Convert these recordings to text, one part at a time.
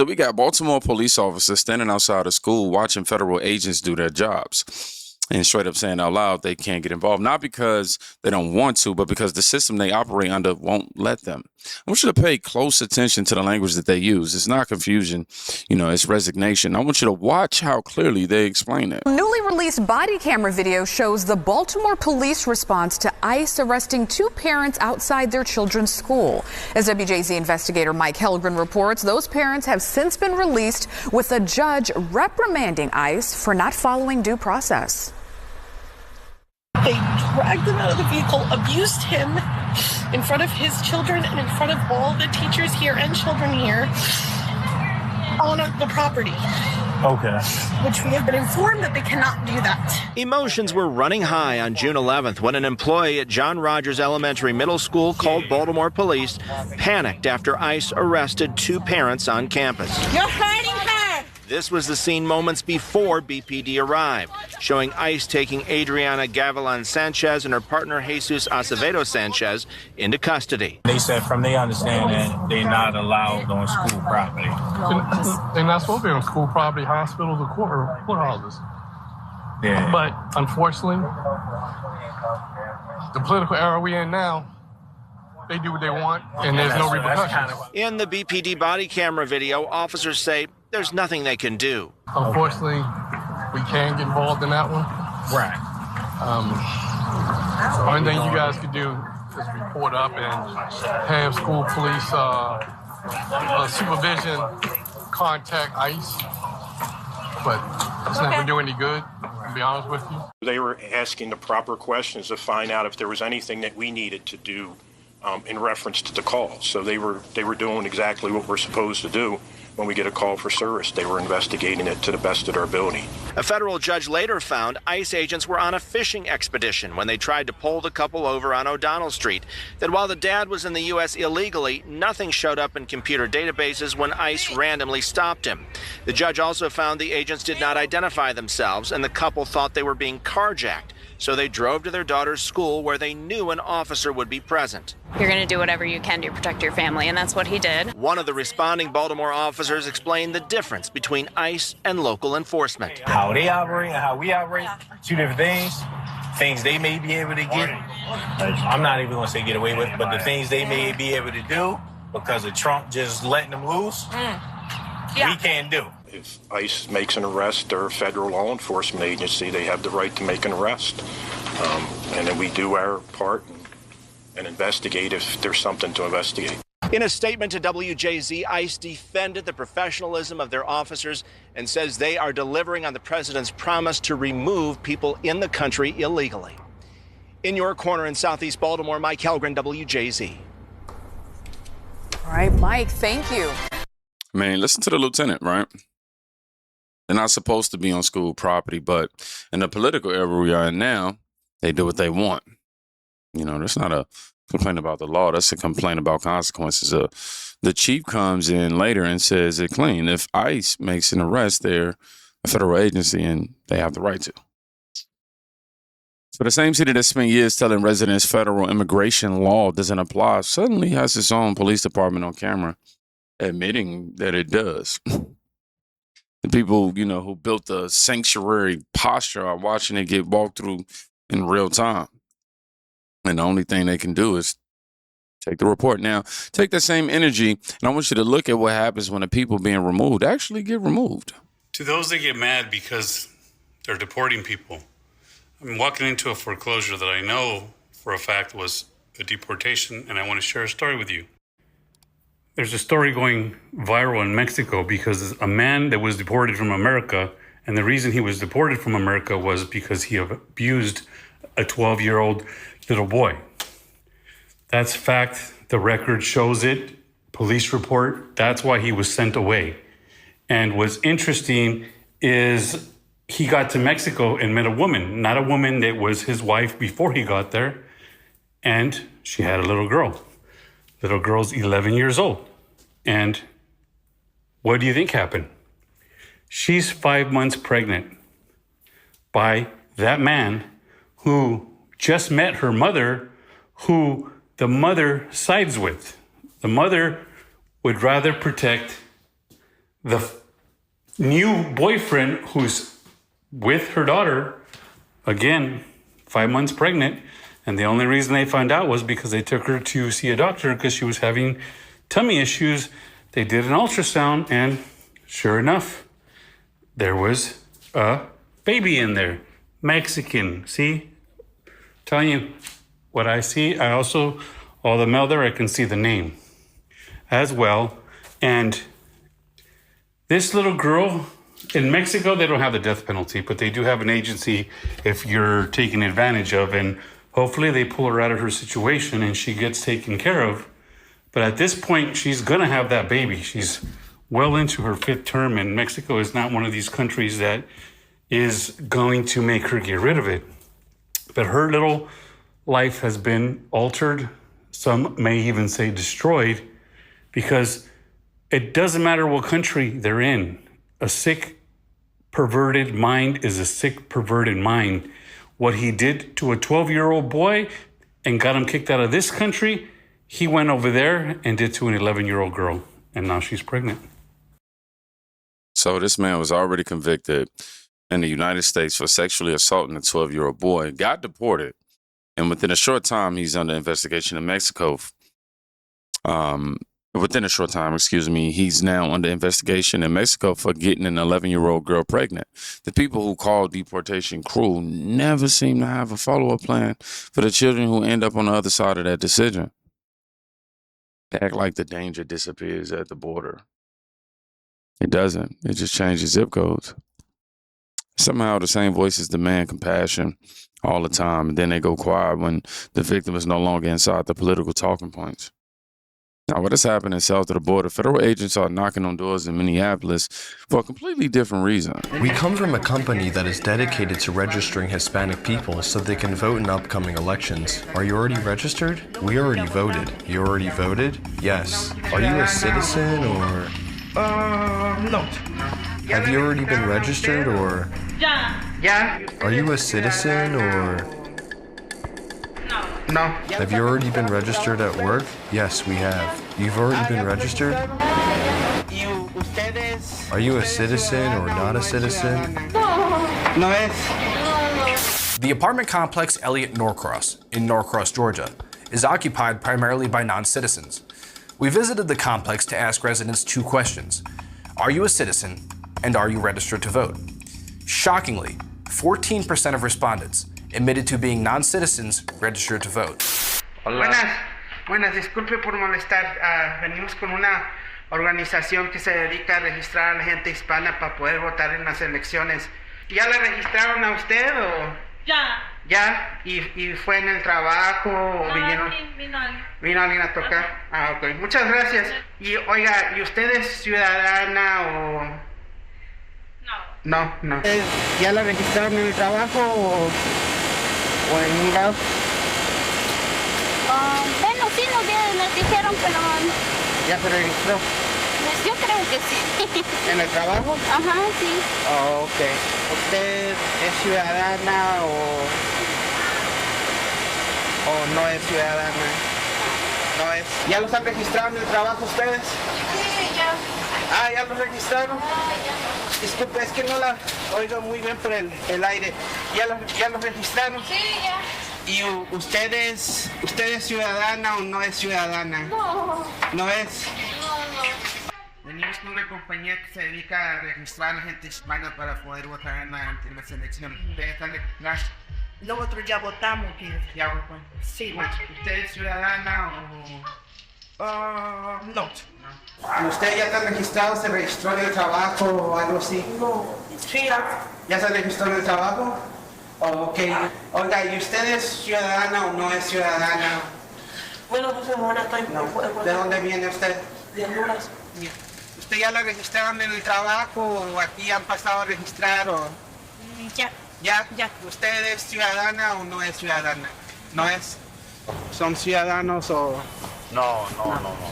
So we got Baltimore police officers standing outside a school watching federal agents do their jobs and straight up saying out loud they can't get involved, not because they don't want to, but because the system they operate under won't let them. I want you to pay close attention to the language that they use. It's not confusion, it's resignation. I want you to watch how clearly they explain it. Newly released body camera video shows the Baltimore police response to ICE arresting 2 parents outside their children's school. As WJZ investigator Mike Helgren reports, those parents have since been released with a judge reprimanding ICE for not following due process. They dragged him out of the vehicle, abused him in front of his children and in front of all the teachers here and children here on the property. Okay. Which we have been informed that they cannot do that. Emotions were running high on June 11th when an employee at John Rogers Elementary Middle School called Baltimore police, panicked after ICE arrested 2 parents on campus. You're hurting her. This was the scene moments before BPD arrived, showing ICE taking Adriana Gavilan Sanchez and her partner Jesus Acevedo Sanchez into custody. They said from their understanding, they're not allowed on school property. They're not supposed to be on school property, hospitals, or courthouses. Yeah. But unfortunately, the political era we in now, they do what they want, and there's no repercussions. In the BPD body camera video, officers say there's nothing they can do. Unfortunately, we can't get involved in that one. Right. Only thing you guys can do is report up and have school police supervision contact ICE. But it's not going to do any good, to be honest with you. They were asking the proper questions to find out if there was anything that we needed to do in reference to the call. So they were doing exactly what we're supposed to do. When we get a call for service, they were investigating it to the best of their ability. A federal judge later found ICE agents were on a fishing expedition when they tried to pull the couple over on O'Donnell Street. That while the dad was in the U.S. illegally, nothing showed up in computer databases when ICE randomly stopped him. The judge also found the agents did not identify themselves, and the couple thought they were being carjacked. So they drove to their daughter's school where they knew an officer would be present. You're going to do whatever you can to protect your family, and that's what he did. One of the responding Baltimore officers explained the difference between ICE and local enforcement. How they operate and how we operate, 2 different things. Things they may be able to get, I'm not even going to say get away with, but the things they may be able to do because of Trump just letting them loose, we can't do. If ICE makes an arrest, they're a federal law enforcement agency. They have the right to make an arrest. And then we do our part and investigate if there's something to investigate. In a statement to WJZ, ICE defended the professionalism of their officers and says they are delivering on the president's promise to remove people in the country illegally. In your corner in Southeast Baltimore, Mike Helgren, WJZ. All right, Mike, thank you. Man, listen to the lieutenant, right? They're not supposed to be on school property, but in the political era we are in now, they do what they want. That's not a complaint about the law. That's a complaint about consequences. The chief comes in later and says it clean. If ICE makes an arrest, they're a federal agency and they have the right to. So the same city that spent years telling residents federal immigration law doesn't apply suddenly has its own police department on camera admitting that it does. The people, who built the sanctuary posture are watching it get walked through in real time. And the only thing they can do is take the report. Now, take that same energy, and I want you to look at what happens when the people being removed actually get removed. To those that get mad because they're deporting people, I'm walking into a foreclosure that I know for a fact was a deportation, and I want to share a story with you. There's a story going viral in Mexico because a man that was deported from America, and the reason he was deported from America was because he abused a 12-year-old little boy. That's fact. The record shows it. Police report. That's why he was sent away. And what's interesting is he got to Mexico and met a woman, not a woman that was his wife before he got there. And she had a little girl. Little girl's 11 years old. And what do you think happened? She's 5 months pregnant by that man who just met her mother, who the mother sides with. The mother would rather protect the new boyfriend who's with her daughter, again, 5 months pregnant, and the only reason they found out was because they took her to see a doctor because she was having tummy issues. They did an ultrasound, and sure enough, there was a baby in there. Mexican, see? Telling you what I see. I also, all the mail there, I can see the name as well. And this little girl, in Mexico, they don't have the death penalty, but they do have an agency if you're taken advantage of, and hopefully they pull her out of her situation and she gets taken care of. But at this point, she's gonna have that baby. She's well into her 5th term, and Mexico is not one of these countries that is going to make her get rid of it. But her little life has been altered. Some may even say destroyed, because it doesn't matter what country they're in. A sick, perverted mind is a sick, perverted mind. What he did to a 12-year-old boy and got him kicked out of this country, he went over there and did to an 11-year-old girl, and now she's pregnant. So this man was already convicted in the United States for sexually assaulting a 12-year-old boy, got deported, and within a short time, he's under investigation in Mexico. Within a short time, he's now under investigation in Mexico for getting an 11-year-old girl pregnant. The people who call deportation cruel never seem to have a follow-up plan for the children who end up on the other side of that decision. They act like the danger disappears at the border. It doesn't. It just changes zip codes. Somehow the same voices demand compassion all the time, and then they go quiet when the victim is no longer inside the political talking points. Now, what has happened is south of the border, federal agents are knocking on doors in Minneapolis for a completely different reason. We come from a company that is dedicated to registering Hispanic people so they can vote in upcoming elections. Are you already registered? We already voted. You already voted? Yes. Are you a citizen or? No. Have you already been registered or? Yeah. Are you a citizen or? No. Have you already been registered at work? Yes, we have. You've already been registered? Are you a citizen or not a citizen? No es. The apartment complex Elliott Norcross in Norcross, Georgia, is occupied primarily by non-citizens. We visited the complex to ask residents 2 questions. Are you a citizen, and are you registered to vote? Shockingly, 14% of respondents admitted to being non-citizens registered to vote. Buenas, disculpe por molestar. Venimos con una organización que se dedica a registrar a la gente hispana para poder votar en las elecciones. ¿Ya la registraron a usted o? Ya. ¿Y fue en el trabajo o vinieron? Vino alguien a tocar. Ok. Muchas gracias. Y oiga, ¿y usted es ciudadana o? No. ¿Ya la registraron en el trabajo o en un lado? Bueno, sí, nos dijeron, pero... ¿Ya se registró? Pues yo creo que sí. ¿En el trabajo? Ajá, sí. Oh, ok. ¿Usted es ciudadana o no es ciudadana? No es. ¿Ya los han registrado en el trabajo ustedes? Sí, ya. ¿Ya los registraron? Ya. Disculpe, es que no la oigo muy bien por el aire. ¿Ya los registraron? Sí, ya. ¿Y usted es ciudadana o no es ciudadana? No. ¿No es? No. Venimos con una compañía que se dedica a registrar a la gente hispana para poder votar en las elecciones. Nosotros ya votamos. ¿Ya votó? Sí. ¿Usted es ciudadana o...? No. ¿Usted ya está registrado? ¿Se registró en el trabajo o algo así? No. Sí, ¿Ya se registró en el trabajo? Ok. Oiga, ¿y usted es ciudadana o no es ciudadana? Bueno, pues ahora estoy... No. ¿De dónde viene usted? De Honduras. ¿Usted ya la registraron en el trabajo o aquí han pasado a registrar o...? Ya. ¿Ya? ¿Usted es ciudadana o no es ciudadana? ¿No es? ¿Son ciudadanos o...? No.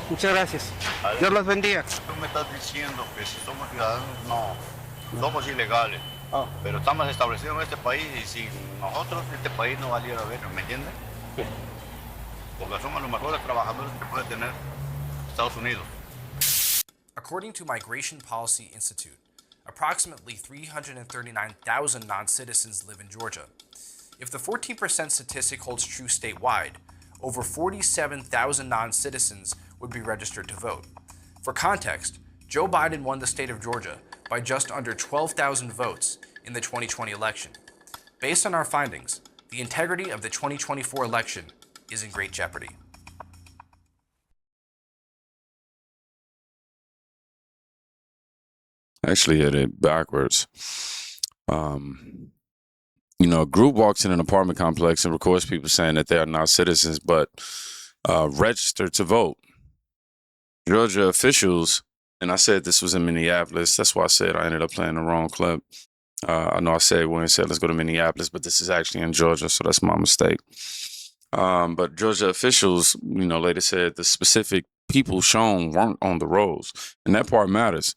Muchas gracias. Dios los bendiga. Tú me estás diciendo que si somos ciudadanos, no. Somos ilegales. Pero estamos establecidos en este país y si nosotros, este país no valiera ver, ¿me entiendes? Porque somos los mejores trabajadores que puede tener Estados Unidos. According to Migration Policy Institute, approximately 339,000 non-citizens live in Georgia. If the 14% statistic holds true statewide, over 47,000 non-citizens would be registered to vote. For context, Joe Biden won the state of Georgia by just under 12,000 votes in the 2020 election. Based on our findings, the integrity of the 2024 election is in great jeopardy. Actually hit it backwards. A group walks in an apartment complex and records people saying that they are not citizens but registered to vote. Georgia officials, and I said this was in Minneapolis. That's why I said I ended up playing the wrong clip. I know I said when I said let's go to Minneapolis, but this is actually in Georgia, so that's my mistake. But Georgia officials, later said the specific people shown weren't on the rolls, and that part matters.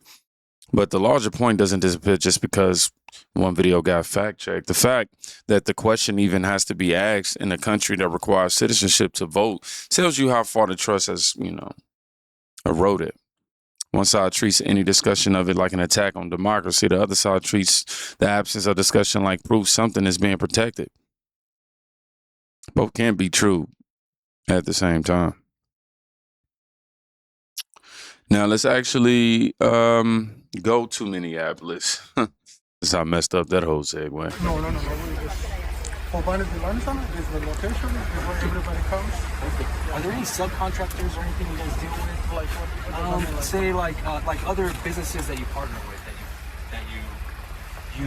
But the larger point doesn't disappear just because one video got fact-checked. The fact that the question even has to be asked in a country that requires citizenship to vote tells you how far the trust has, eroded. One side treats any discussion of it like an attack on democracy. The other side treats the absence of discussion like proof something is being protected. Both can't be true at the same time. Now let's actually go to Minneapolis. Because I messed up that whole segue. No. Is the location where everybody comes. Okay. Are there any subcontractors or anything you guys deal with? Like other businesses that you partner with that you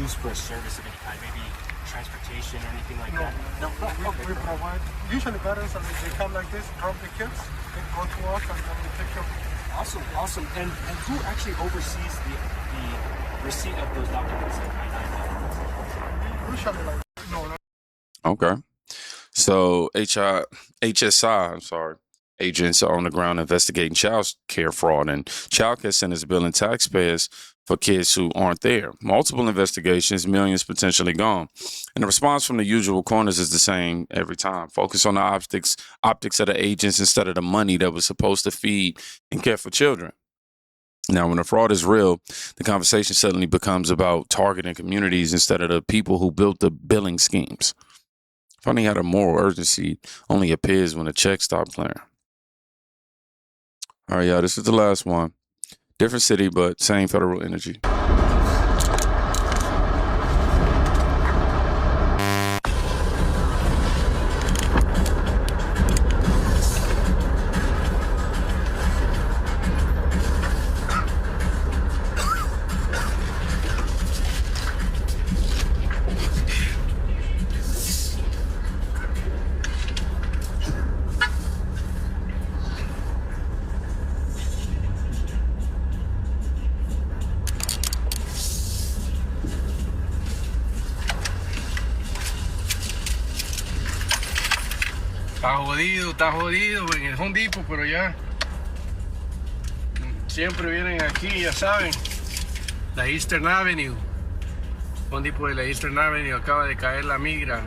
use for a service of any kind, maybe transportation or anything like that? No. We provide usually parents they come like this, drop the kids, they go to us and then we take care of them. Awesome. And who actually oversees the receipt of those documents? Usually no. Okay. So HSI, agents are on the ground investigating childcare fraud and childcare centers billing taxpayers for kids who aren't there. Multiple investigations, millions potentially gone. And the response from the usual corners is the same every time. Focus on the optics of the agents instead of the money that was supposed to feed and care for children. Now, when the fraud is real, the conversation suddenly becomes about targeting communities instead of the people who built the billing schemes. Funny how the moral urgency only appears when the checks stop clearing. All right, y'all, this is the last one. Different city, but same federal energy. Está jodido en el Home Depot, pero ya siempre vienen aquí, ya saben, la Eastern Avenue, Home Depot de la Eastern Avenue, acaba de caer la migra.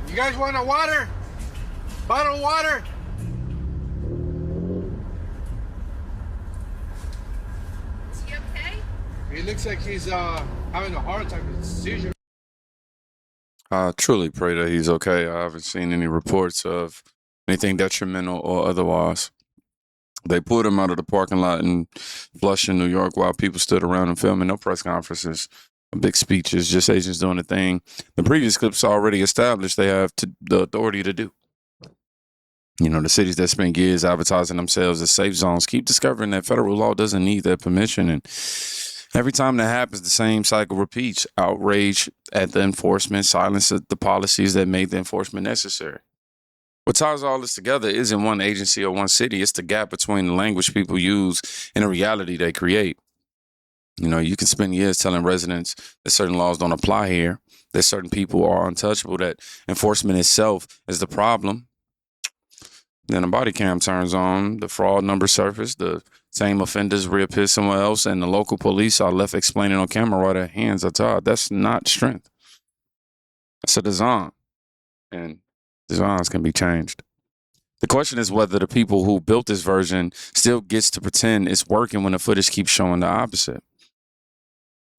You guys want a water? Bottled water? Is he okay? He looks like he's having a heart attack, a seizure. I truly pray that he's okay. I haven't seen any reports of anything detrimental or otherwise. They pulled him out of the parking lot in Flushing, New York, while people stood around and filming. No press conferences, big speeches, just agents doing the thing. The previous clips already established they have the authority to do. You know, the cities that spend years advertising themselves as safe zones keep discovering that federal law doesn't need their permission. And every time that happens, the same cycle repeats. Outrage at the enforcement, silence at the policies that made the enforcement necessary. What ties all this together isn't one agency or one city. It's the gap between the language people use and the reality they create. You know, you can spend years telling residents that certain laws don't apply here, that certain people are untouchable, that enforcement itself is the problem. Then a body cam turns on, the fraud numbers surface, the same offenders reappear somewhere else, and the local police are left explaining on camera why their hands are tied. That's not strength. That's a design. And designs can be changed. The question is whether the people who built this version still gets to pretend it's working when the footage keeps showing the opposite.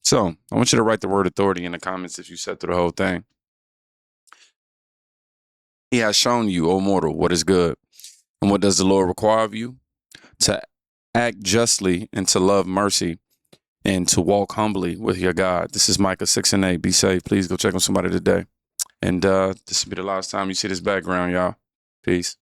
So I want you to write the word authority in the comments if you sat through the whole thing. He has shown you, O mortal, what is good. And what does the Lord require of you? To act justly and to love mercy and to walk humbly with your God. This is Micah 6 and 8. Be safe. Please go check on somebody today. And this will be the last time you see this background, y'all. Peace.